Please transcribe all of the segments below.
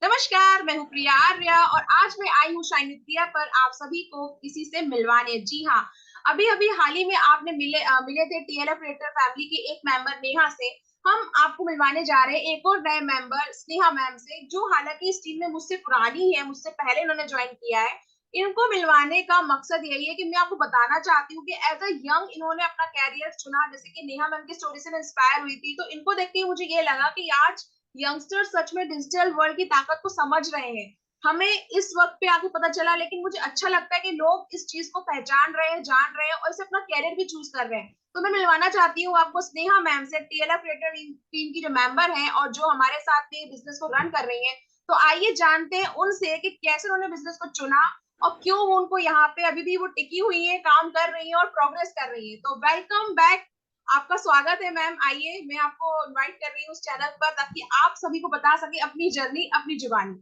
नमस्कार, मैं हूँ प्रिया आर्या और आज मैं आई हूँ शाइन विद प्रिया पर आप सभी को किसी से मिलवाने। जी हाँ, अभी अभी हाल ही में आपने मिले थे टीएलएफ क्रिएटर फैमिली के एक मेंबर नेहा से। हम आपको मिलवाने जा रहे हैं एक और नए मेंबर स्नेहा मैम से, जो हालांकि इस टीम में मुझसे पुरानी है, मुझसे पहले इन्होंने ज्वाइन किया है। इनको मिलवाने का मकसद यही है कि मैं आपको बताना चाहती हूँ कि एज अ यंग इन्होंने अपना कैरियर चुना। जैसे कि नेहा मैम की स्टोरी से मैं इंस्पायर हुई थी, तो इनको देख के मुझे ये लगा कि आज यंगस्टर सच में डिजिटल वर्ल्ड की ताकत को समझ रहे हैं। हमें इस वक्त पे आके पता चला, लेकिन मुझे अच्छा लगता है कि लोग इस चीज को पहचान रहे हैं, जान रहे हैं और इसे अपना कैरियर भी चूज कर रहे हैं। तो मैं मिलवाना चाहती हूँ आपको स्नेहा मैम से, टीएलएफ क्रिएटर टीम की जो मेंबर हैं और जो हमारे साथ में बिजनेस को रन कर रही हैं। तो आइए जानते हैं उनसे कि कैसे उन्होंने बिजनेस को चुना और क्यों वो उनको यहाँ पे अभी भी वो टिकी हुई है, काम कर रही है और प्रोग्रेस कर रही है। तो वेलकम बैक, आपका स्वागत है मैम। आइए, मैं आपको इनवाइट कर रही हूँ उस चैनल पर ताकि आप सभी को बता सके अपनी जर्नी, अपनी जुबानी।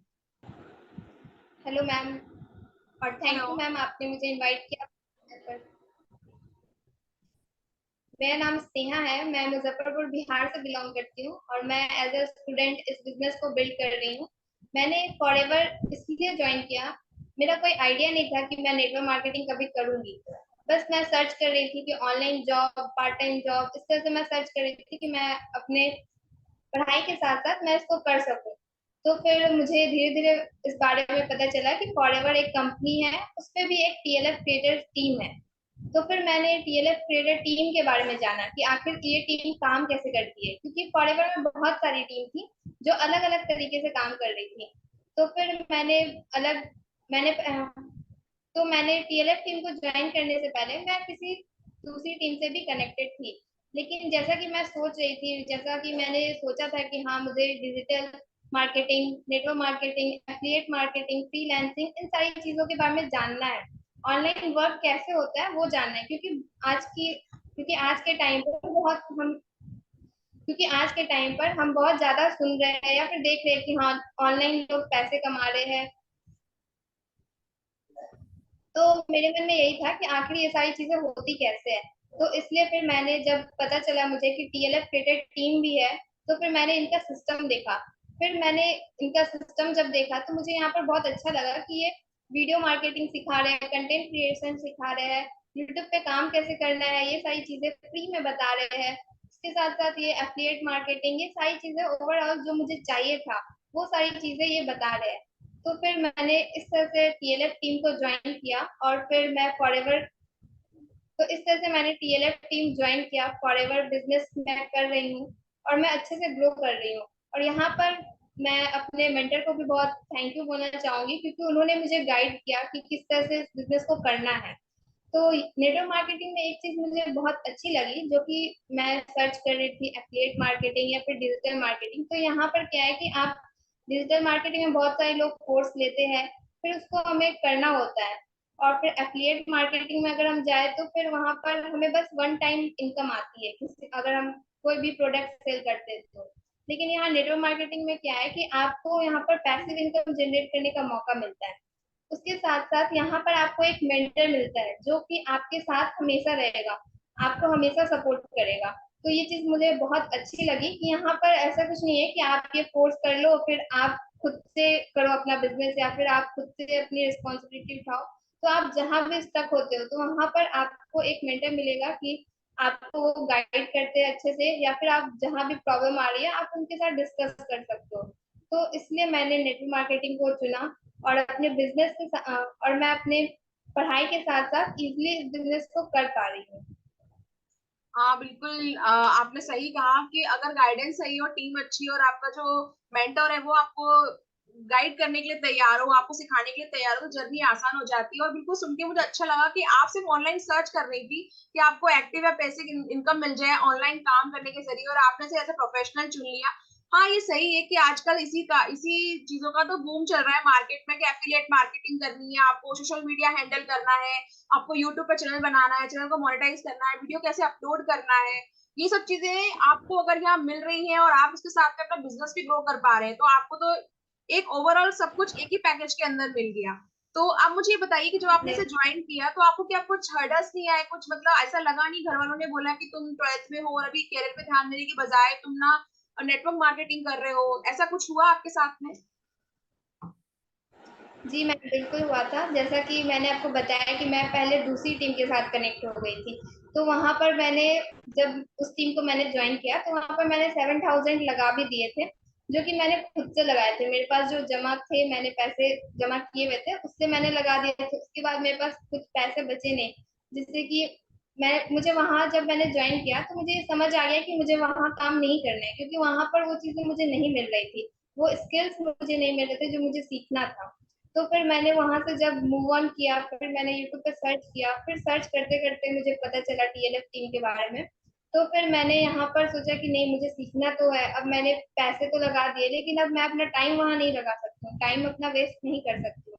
Hello ma'am. और थैंक हेलो। यू मैम, आपने मुझे इनवाइट किया। मेरा नाम स्नेहा है, मैं मुजफ्फरपुर बिहार से बिलोंग करती हूँ और मैं एज अ स्टूडेंट इस बिजनेस को बिल्ड कर रही हूँ। मैंने फॉरएवर इसलिए ज्वाइन किया, मेरा कोई आइडिया नहीं था कि मैं नेटवर्क मार्केटिंग कभी करूंगी। बस मैं सर्च कर रही थी कि online job, part time job, इस तरह से मैं सर्च कर रही थी कि मैं अपने पढ़ाई के साथ साथ मैं इसको कर सकूं। तो फिर मुझे धीरे धीरे इस बारे में पता चला कि फॉरएवर एक कंपनी है, उस पर भी एक टीएलएफ क्रिएटर टीम है। तो फिर मैंने टीएलएफ क्रिएटर टीम के बारे में जाना कि आखिर ये टीम काम कैसे करती है, क्योंकि फॉरएवर में बहुत सारी टीम थी जो अलग अलग तरीके से काम कर रही थी। तो फिर अलग मैंने तो मैंने टीएलएफ टीम को ज्वाइन करने से पहले मैं किसी दूसरी टीम से भी कनेक्टेड थी। लेकिन जैसा कि मैं सोच रही थी, जैसा कि मैंने सोचा था कि हाँ, मुझे digital marketing, network marketing, affiliate marketing, freelancing, इन सारी चीजों के बारे में जानना है। ऑनलाइन वर्क कैसे होता है वो जानना है, क्योंकि आज के टाइम पर हम बहुत ज्यादा सुन रहे हैं या फिर देख रहे हैं कि हाँ, ऑनलाइन लोग पैसे कमा रहे हैं। तो मेरे मन में यही था कि आखिर ये सारी चीजें होती कैसे है। तो इसलिए फिर मैंने, जब पता चला मुझे कि टीएलएफ क्रिएटेड टीम भी है, तो फिर मैंने इनका सिस्टम देखा। फिर मैंने इनका सिस्टम जब देखा तो मुझे यहाँ पर बहुत अच्छा लगा कि ये वीडियो मार्केटिंग सिखा रहे हैं, कंटेंट क्रिएशन सिखा रहे हैं, यूट्यूब पे काम कैसे करना है, ये सारी चीजें फ्री में बता रहे हैं। इसके साथ साथ ये एफिलिएट मार्केटिंग, ये सारी चीजें ओवरऑल जो मुझे चाहिए था वो सारी चीजें ये बता रहे हैं। तो फिर मैंने इस तरह से टीएलएफ टीम को ज्वाइन किया और फिर मैं फॉरएवर तो इस तरह से मैंने टीएलएफ टीम ज्वाइन किया। फॉरएवर बिजनेस मैं कर रही हूँ और मैं अच्छे से ग्रो कर रही हूँ। और यहाँ पर मैं अपने मेंटर को भी बहुत थैंक यू बोलना चाहूंगी, क्योंकि उन्होंने मुझे गाइड किया कि किस तरह से इस बिजनेस को करना है। तो नेटवर्क मार्केटिंग में एक चीज मुझे बहुत अच्छी लगी, जो कि मैं सर्च कर रही थी, एफिलिएट मार्केटिंग या फिर डिजिटल मार्केटिंग। तो यहाँ पर क्या है कि आप डिजिटल मार्केटिंग में बहुत सारे लोग कोर्स लेते हैं, फिर उसको हमें करना होता है। और फिर एफिलिएट मार्केटिंग में अगर हम जाए तो फिर वहां पर हमें बस वन टाइम इनकम आती है, अगर हम कोई भी प्रोडक्ट सेल करते हैं तो। लेकिन यहाँ नेटवर्क मार्केटिंग में क्या है कि आपको यहाँ पर पैसिव इनकम जनरेट करने का मौका मिलता है। उसके साथ साथ यहाँ पर आपको एक मेंटर मिलता है जो कि आपके साथ हमेशा रहेगा, आपको हमेशा सपोर्ट करेगा। तो ये चीज मुझे बहुत अच्छी लगी कि यहाँ पर ऐसा कुछ नहीं है कि आप ये कोर्स कर लो फिर आप खुद से करो अपना बिजनेस, या फिर आप खुद से अपनी रिस्पॉन्सिबिलिटी उठाओ। तो आप जहां भी स्टक होते हो तो वहां पर आपको एक मेंटर मिलेगा कि आपको वो गाइड करते हैं अच्छे से, या फिर आप जहां भी प्रॉब्लम आ रही है आप उनके साथ डिस्कस कर सकते हो। तो इसलिए मैंने नेटवर्क मार्केटिंग को चुना और और मैं अपने पढ़ाई के साथ साथ इजिली इस बिजनेस को कर पा रही हूँ। हाँ बिल्कुल, आपने सही कहा कि अगर गाइडेंस सही हो, टीम अच्छी हो और आपका जो मेंटर है वो आपको गाइड करने के लिए तैयार हो, आपको सिखाने के लिए तैयार हो, तो जर्नी आसान हो जाती है। और बिल्कुल सुन के मुझे अच्छा लगा कि आप सिर्फ ऑनलाइन सर्च कर रही थी कि आपको एक्टिव या पैसे इनकम मिल जाए ऑनलाइन काम करने के जरिए, और आपने से एज ए प्रोफेशनल चुन लिया। हाँ, ये सही है कि आजकल इसी चीजों का तो बूम चल रहा है मार्केट में कि एफिलिएट मार्केटिंग करनी है, आपको सोशल मीडिया हैंडल करना है, आपको यूट्यूब पे चैनल बनाना है, चैनल को मोनेटाइज करना है, वीडियो कैसे अपलोड करना है। ये सब चीजें आपको अगर यहाँ मिल रही हैं और आप उसके साथ में अपना बिजनेस भी ग्रो कर पा रहे हैं, तो आपको तो एक ओवरऑल सब कुछ एक ही पैकेज के अंदर मिल गया। तो आप मुझे ये बताइए कि जब आपने आपने इसे ज्वाइन किया तो आपको क्या कुछ हर्डल्स नहीं आए, कुछ मतलब ऐसा लगा नहीं, घर वालों ने बोला कि तुम 12th में हो और अभी कैरियर पे ध्यान देने की बजाय तुम ना नेटवर्क मार्केटिंग कर रहे हो, ऐसा कुछ हुआ आपके साथ में? जी मैम, बिल्कुल हुआ था। जैसा कि मैंने आपको बताया कि मैं पहले दूसरी टीम के साथ कनेक्ट हो गई थी। तो वहाँ पर मैंने जब उस टीम को मैंने जॉइन किया तो वहाँ पर मैंने 7,000 लगा भी दिए थे, जो कि मैंने खुद से लगाए थे। मेरे पास जो जमा थे, मैंने पैसे जमा किए हुए थे, उससे मैंने लगा दिए थे। उसके बाद मेरे पास कुछ पैसे बचे नहीं, जिससे कि मैं मुझे वहाँ जब मैंने जॉइन किया तो मुझे समझ आ गया कि मुझे वहाँ काम नहीं करना है, क्योंकि वहाँ पर वो चीज़ें मुझे नहीं मिल रही थी। वो स्किल्स मुझे नहीं मिल रहे थे जो मुझे सीखना था। तो फिर मैंने वहां से जब मूव ऑन किया, फिर मैंने यूट्यूब पे सर्च किया, फिर सर्च करते करते मुझे पता चला टीएलएफ टीम के बारे में। तो फिर मैंने यहाँ पर सोचा कि नहीं, मुझे सीखना तो है। अब मैंने पैसे तो लगा दिए, लेकिन अब मैं अपना टाइम वहां नहीं लगा सकती हूँ, टाइम अपना वेस्ट नहीं कर सकती हूँ।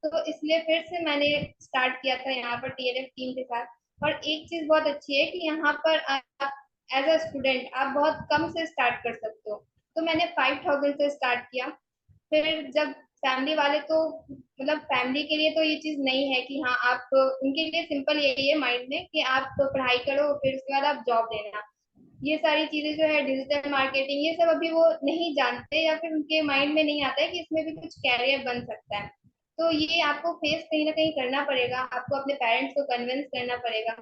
तो इसलिए फिर से मैंने स्टार्ट किया था यहाँ पर टीएलएफ टीम के साथ। और एक चीज बहुत अच्छी है कि यहाँ पर आप एज अ स्टूडेंट आप बहुत कम से स्टार्ट कर सकते हो। तो मैंने 5,000 से स्टार्ट किया। फिर जब फैमिली वाले तो मतलब फैमिली के लिए तो ये चीज नहीं है कि हाँ आप, उनके लिए सिंपल यही है माइंड में कि आप पढ़ाई करो, फिर उसके बाद आप जॉब लेना। ये सारी चीजें जो है डिजिटल मार्केटिंग, ये सब अभी वो नहीं जानते, या फिर उनके माइंड में नहीं आता है कि इसमें भी कुछ कैरियर बन सकता है। तो ये आपको फेस कहीं ना कहीं करना पड़ेगा, आपको अपने पेरेंट्स को कन्विंस करना पड़ेगा।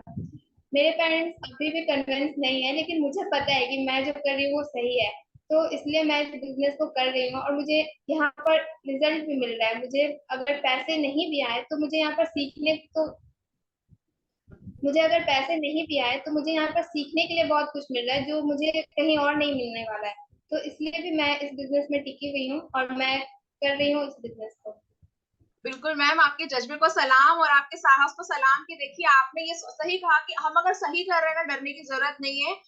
मेरे पेरेंट्स अभी भी कन्विंस नहीं है, लेकिन मुझे पता है कि मैं जो कर रही हूँ वो सही है। तो इसलिए मैं इस बिजनेस को कर रही हूँ, और मुझे यहाँ पर रिजल्ट भी मिल रहा है। मुझे अगर पैसे नहीं भी आए तो मुझे यहाँ पर सीखने तो मुझे अगर पैसे नहीं भी आए तो मुझे यहाँ पर सीखने के लिए बहुत कुछ मिल रहा है, जो मुझे कहीं और नहीं मिलने वाला है। तो इसलिए भी मैं इस बिजनेस में टिकी हुई हूँ, और मैं कर रही हूँ इस बिजनेस को। बिल्कुल मैम, आपके जज्बे को सलाम और आपके साहस को सलाम कि देखिए आपने ये सही कहा कि हम अगर सही कर रहे हैं ना, डरने की जरूरत नहीं है।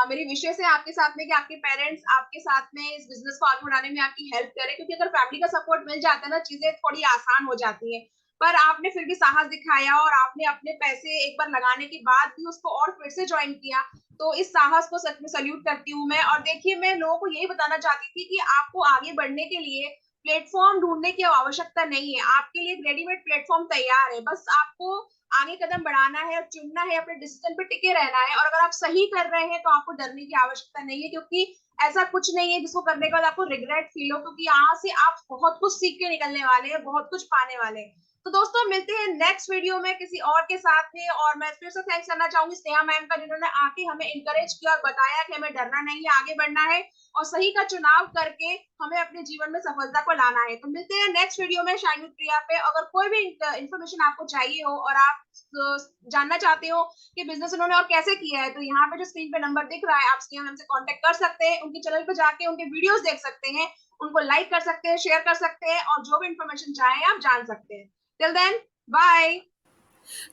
मेरी विशेष है आपके साथ में कि आपके पेरेंट्स आपके साथ में इस बिजनेस को आगे बढ़ाने में आपकी हेल्प करें, क्योंकि अगर फैमिली का सपोर्ट मिल जाता है ना, चीजें थोड़ी आसान हो जाती हैं। पर आपने फिर भी साहस दिखाया और आपने अपने पैसे एक बार लगाने के बाद भी उसको और फिर से ज्वाइन किया। तो इस साहस को सच में सल्यूट करती हूँ मैं। और देखिए, मैं लोगों को यही बताना चाहती थी कि आपको आगे बढ़ने के लिए प्लेटफॉर्म ढूंढने की आवश्यकता नहीं है। आपके लिए एक रेडीमेड प्लेटफॉर्म तैयार है, बस आपको आगे कदम बढ़ाना है और चुनना है, अपने डिसीजन पे टिके रहना है। और अगर आप सही कर रहे हैं तो आपको डरने की आवश्यकता नहीं है, क्योंकि ऐसा कुछ नहीं है जिसको करने के बाद आपको रिग्रेट फील हो, क्योंकि यहाँ से आप बहुत कुछ सीख के निकलने वाले हैं, बहुत कुछ पाने वाले हैं। तो दोस्तों, मिलते हैं नेक्स्ट वीडियो में किसी और के साथ में। और मैं फिर से थैंक्स करना चाहूंगी स्नेहा मैम का, जिन्होंने आके हमें इंकरेज किया और बताया कि हमें डरना नहीं है, आगे बढ़ना है और सही का चुनाव करके हमें अपने जीवन में सफलता को लाना है। तो मिलते हैं नेक्स्ट वीडियो में शाइन विद प्रिया पे। अगर कोई भी इंफॉर्मेशन आपको चाहिए हो और आप जानना चाहते हो कि बिजनेस उन्होंने और कैसे किया है, तो यहाँ पे जो स्क्रीन पे नंबर दिख रहा है, आप स्नेहा मैम से कांटेक्ट कर सकते हैं, उनके चैनल पे जाके उनके वीडियोस देख सकते हैं, उनको लाइक कर सकते हैं, शेयर कर सकते हैं और जो भी इंफॉर्मेशन चाहें आप जान सकते हैं। Till then, bye.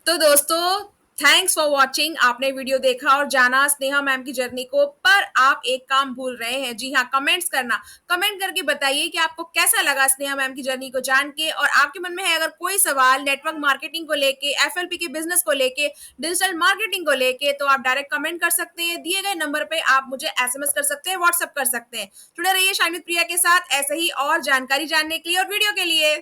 तो दोस्तों, थैंक्स फॉर वॉचिंग। आपने वीडियो देखा और जाना स्नेहा मैम की जर्नी को, पर आप एक काम भूल रहे हैं। जी हाँ, कमेंट्स करना। कमेंट करके बताइए कि आपको कैसा लगा स्नेहा मैम की जर्नी को जान के। और आपके मन में है अगर कोई सवाल नेटवर्क मार्केटिंग को लेके, एफएलपी के बिजनेस को लेके, डिजिटल मार्केटिंग को लेके, तो आप डायरेक्ट कमेंट कर सकते हैं। दिए गए नंबर पे आप मुझे एसएमएस कर सकते हैं, व्हाट्सएप कर सकते हैं। जुड़े रहिए शाइन विद प्रिया के साथ ऐसे ही और जानकारी जानने के लिए और वीडियो के लिए।